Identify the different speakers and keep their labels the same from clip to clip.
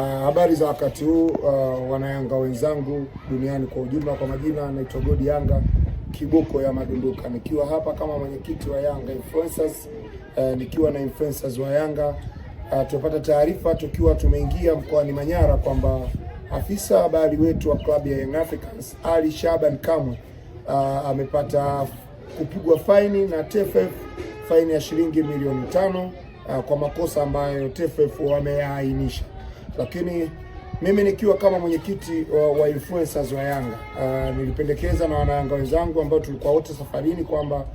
Speaker 1: Habari za wakati huu wanayanga wenzangu duniani kwa ujumla. Kwa majina naitwa Godi Yanga Kiboko ya Madunduka, nikiwa hapa kama mwenyekiti wa Yanga Influencers, nikiwa na influencers wa Yanga. Tupata taarifa tukiwa tumeingia mkoani Manyara kwamba afisa habari wetu wa klabu ya Young Africans Ali Shaban Kamwe amepata kupigwa faini na TFF, faini ya shilingi milioni 5 kwa makosa ambayo TFF wameainisha. Lakini mimi nikiwa kama mwenyekiti wa influencers wa Yanga, nilipendekeza na wanayanga wenzangu ambao tulikuwa wote safarini kwamba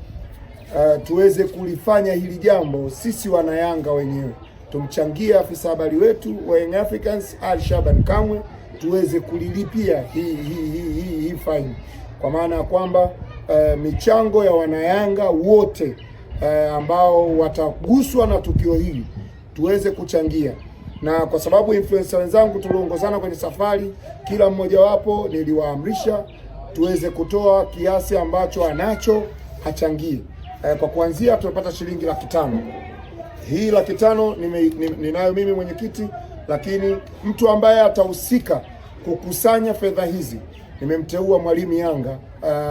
Speaker 1: tuweze kulifanya hili jambo sisi wanayanga wenyewe, tumchangie afisa habari wetu wa Young Africans Ali Shaban Kamwe tuweze kulilipia hii fine, kwa maana ya kwamba michango ya wanayanga wote ambao wataguswa na tukio hili tuweze kuchangia. Na kwa sababu influencer wenzangu tuliongozana kwenye safari, kila mmoja wapo niliwaamrisha tuweze kutoa kiasi ambacho anacho achangie. Kwa kuanzia tumepata shilingi 500,000. Hii 500,000 ninayo mimi mwenyekiti, lakini mtu ambaye atahusika kukusanya fedha hizi nimemteua Mwalimu Yanga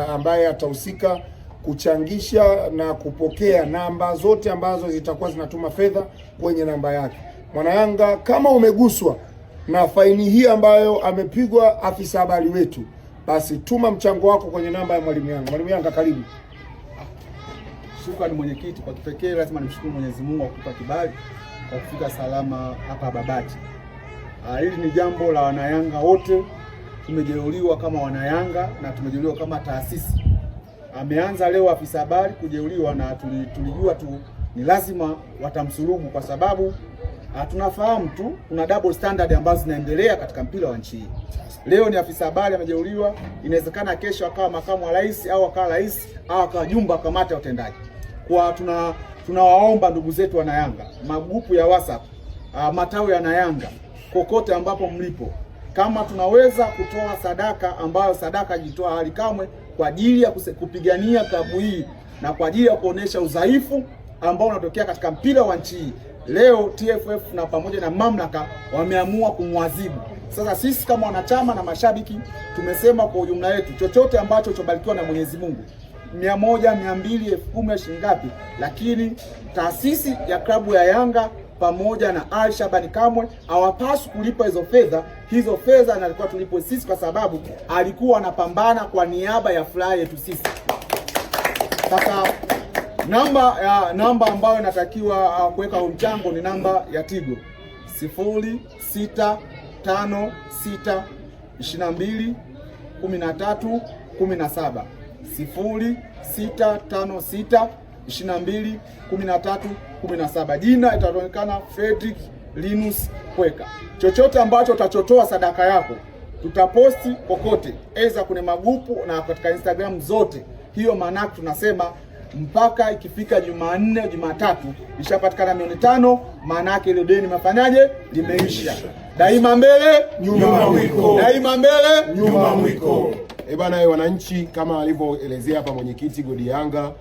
Speaker 1: ambaye atahusika kuchangisha na kupokea namba zote ambazo zitakuwa zinatuma fedha kwenye namba yake. Mwana Yanga, kama umeguswa na faini hii ambayo amepigwa afisa habari wetu, basi tuma mchango wako kwenye namba ya Mwalimu Yanga. Mwalimu Yanga, karibu.
Speaker 2: Shukrani mwenyekiti. Kwa kipekee lazima nimshukuru Mwenyezi Mungu kwa kutupa kibali kwa kufika salama hapa Babati. Hili ni jambo la wanayanga wote, tumejeruhiwa kama wanayanga na tumejeruhiwa kama taasisi. Ameanza leo afisa habari kujeruhiwa na tulijua tu ni lazima watamsulubu, kwa sababu tunafahamu tu kuna double standard ambazo zinaendelea katika mpira wa nchi hii. Leo ni afisa habari amejeruhiwa, inawezekana kesho akawa makamu wa rais au akawa rais au akawa jumba kamati ya utendaji. Kwa tunawaomba ndugu zetu wanayanga, magrupu ya WhatsApp, matawi ya wanayanga, kokote ambapo mlipo, kama tunaweza kutoa sadaka ambayo sadaka jitoa Ali Kamwe kwa ajili ya kupigania klabu hii na kwa ajili ya kuonesha udhaifu ambao unatokea katika mpira wa nchi hii. Leo TFF na pamoja na mamlaka wameamua kumwadhibu. Sasa sisi kama wanachama na mashabiki tumesema kwa ujumla yetu, chochote ambacho chobarikiwa na Mwenyezi Mungu, 100, 200, 10,000 shilingi ngapi, lakini taasisi ya klabu ya Yanga pamoja na Ali Shaban Kamwe hawapaswi kulipa hizo fedha. Hizo fedha nalikuwa tulipo sisi, kwa sababu alikuwa anapambana kwa niaba ya furaha yetu sisi. Sasa namba ambayo inatakiwa kuweka mchango ni namba ya Tigo 0656221317 0656221317. Jina itaonekana Fredrick Linus Kweka. Chochote ambacho utachotoa sadaka yako tutaposti kokote, aidha kwenye magrupu na katika Instagram zote. Hiyo maana tunasema mpaka ikifika Jumanne, Jumatatu ishapatikana milioni 5, maana yake ile deni mafanyaje limeisha. Daima mbele nyuma mwiko, daima mbele nyuma mwiko.
Speaker 3: Bana, wananchi, kama alivyoelezea hapa mwenyekiti Godi Yanga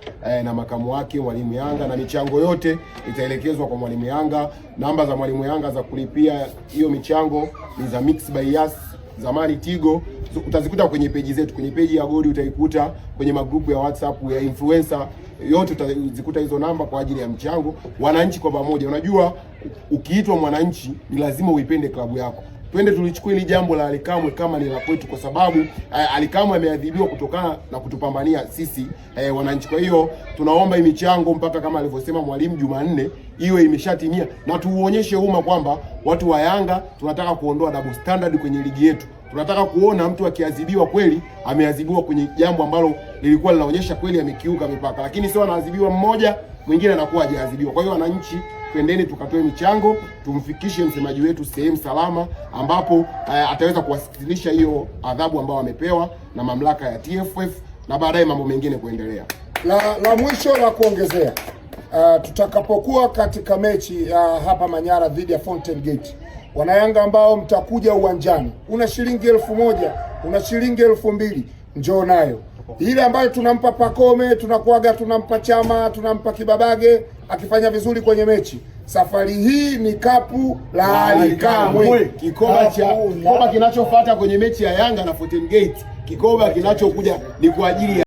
Speaker 3: na makamu wake Mwalimu Yanga, na michango yote itaelekezwa kwa Mwalimu Yanga. Namba za Mwalimu Yanga za kulipia hiyo michango ni za Mix by Yas, zamani Tigo. Utazikuta kwenye peji zetu, kwenye peji ya Godi utaikuta, kwenye magrupu ya WhatsApp ya influencer yote utazikuta hizo namba kwa ajili ya mchango. Wananchi kwa pamoja, unajua ukiitwa mwananchi ni lazima uipende klabu yako. Twende tulichukua hili jambo la Ali Kamwe kama ni la kwetu, kwa sababu Ali Kamwe ameadhibiwa kutokana na kutupambania sisi wananchi. Kwa hiyo tunaomba hii michango mpaka kama alivyosema mwalimu Jumanne iwe imeshatimia, na tuuonyeshe umma kwamba watu wa Yanga tunataka kuondoa double standard kwenye ligi yetu. Tunataka kuona mtu akiadhibiwa kweli ameadhibiwa kwenye jambo ambalo lilikuwa linaonyesha kweli amekiuka mipaka, lakini sio anaadhibiwa mmoja mwingine anakuwa hajaadhibiwa. Kwa hiyo wananchi, twendeni tukatoe michango, tumfikishe msemaji wetu sehemu salama ambapo ataweza kuwasilisha hiyo adhabu ambayo amepewa na mamlaka ya TFF, na baadaye mambo mengine kuendelea.
Speaker 1: La mwisho la kuongezea, tutakapokuwa katika mechi hapa Manyara dhidi ya Fountain Gate, wanayanga ambao mtakuja uwanjani, una shilingi 1,000, una shilingi 2,000, njoo nayo. Ile ambayo tunampa Pakome, tunakuaga tunampa Chama, tunampa Kibabage akifanya vizuri kwenye mechi, Safari hii ni kapu la Ali Kamwe.
Speaker 3: Kikoba kinachofuata kwenye mechi ya Yanga na Fountain Gate, kikoba kinachokuja ni kwa ajili ya